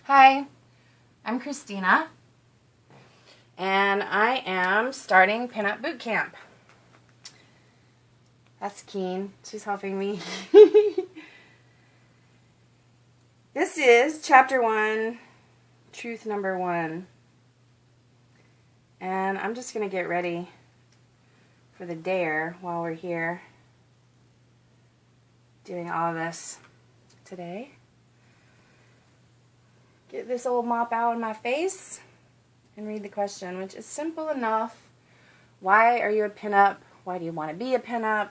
Hi, I'm Christina, and I am starting Pinup Boot Camp. That's Keen. She's helping me. This is Chapter 1, Truth Number 1. And I'm just going to get ready for the dare while we're here doing all of this today. Get this old mop out of my face and read the question, which is simple enough. Why are you a pinup? Why do you want to be a pinup?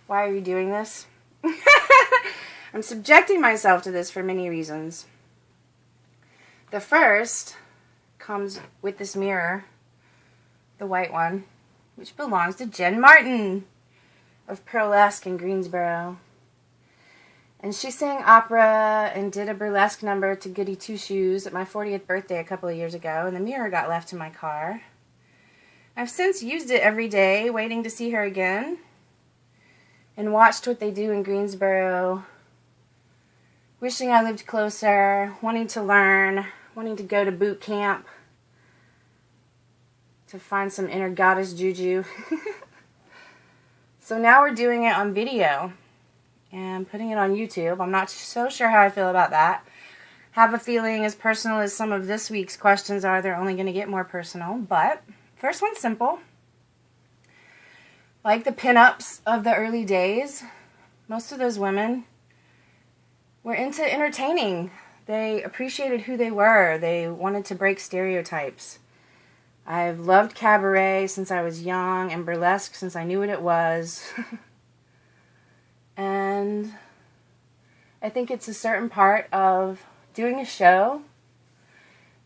Why are you doing this? I'm subjecting myself to this for many reasons. The first comes with this mirror, the white one, which belongs to Jen Martin of Burlesque in Greensboro. And she sang opera and did a burlesque number to Goody Two Shoes at my 40th birthday a couple of years ago, and the mirror got left in my car. I've since used it every day, waiting to see her again, and watched what they do in Greensboro, wishing I lived closer, wanting to learn, wanting to go to boot camp, to find some inner goddess juju. So now we're doing it on video and putting it on YouTube. I'm not so sure how I feel about that. Have a feeling, as personal as some of this week's questions are, they're only going to get more personal. But first one's simple. Like the pinups of the early days, most of those women were into entertaining. They appreciated who they were. They wanted to break stereotypes. I've loved cabaret since I was young and burlesque since I knew what it was. And I think it's a certain part of doing a show,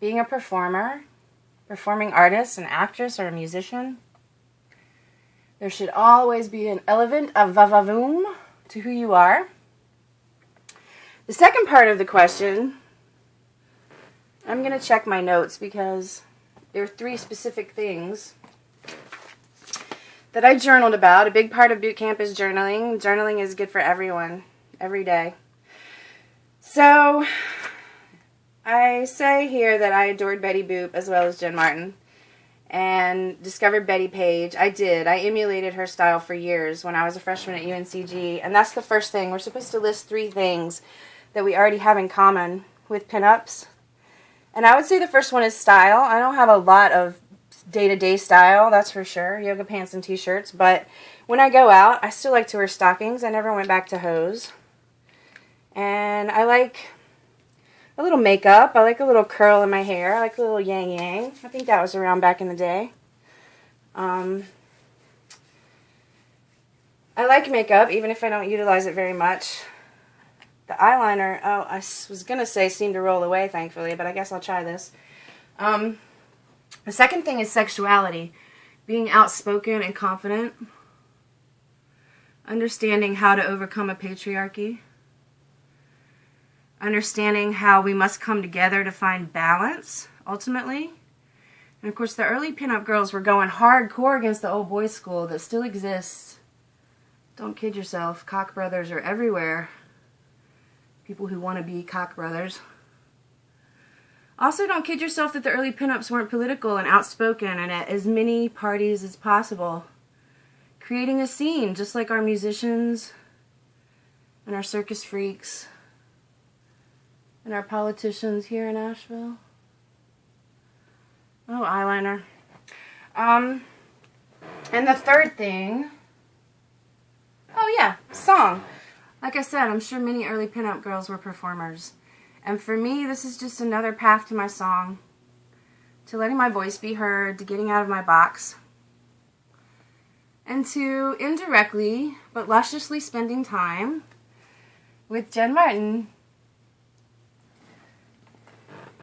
being a performer, performing artist, an actress, or a musician. There should always be an element of va-va-voom to who you are. The second part of the question, I'm going to check my notes because there are 3 specific things that I journaled about. A big part of boot camp is journaling. Journaling is good for everyone, every day. So, I say here that I adored Betty Boop as well as Jen Martin and discovered Betty Page. I did. I emulated her style for years when I was a freshman at UNCG. And that's the first thing. We're supposed to list 3 things that we already have in common with pinups. And I would say the first one is style. I don't have a lot of day-to-day style, that's for sure. Yoga pants and t-shirts. But when I go out, I still like to wear stockings. I never went back to hose. And I like a little makeup. I like a little curl in my hair. I like a little yang-yang. I think that was around back in the day. I like makeup, even if I don't utilize it very much. The eyeliner, I was going to say seemed to roll away, thankfully, but I guess I'll try this. The second thing is sexuality. Being outspoken and confident. Understanding how to overcome a patriarchy. Understanding how we must come together to find balance, ultimately. And of course, the early pinup girls were going hardcore against the old boys school that still exists. Don't kid yourself. Cock brothers are everywhere. People who want to be cock brothers. Also, don't kid yourself that the early pinups weren't political and outspoken and at as many parties as possible. Creating a scene, just like our musicians and our circus freaks and our politicians here in Asheville. Oh, eyeliner. And the third thing, oh yeah, song. Like I said, I'm sure many early pinup girls were performers. And for me, this is just another path to my song, to letting my voice be heard, to getting out of my box, and to indirectly but lusciously spending time with Jen Martin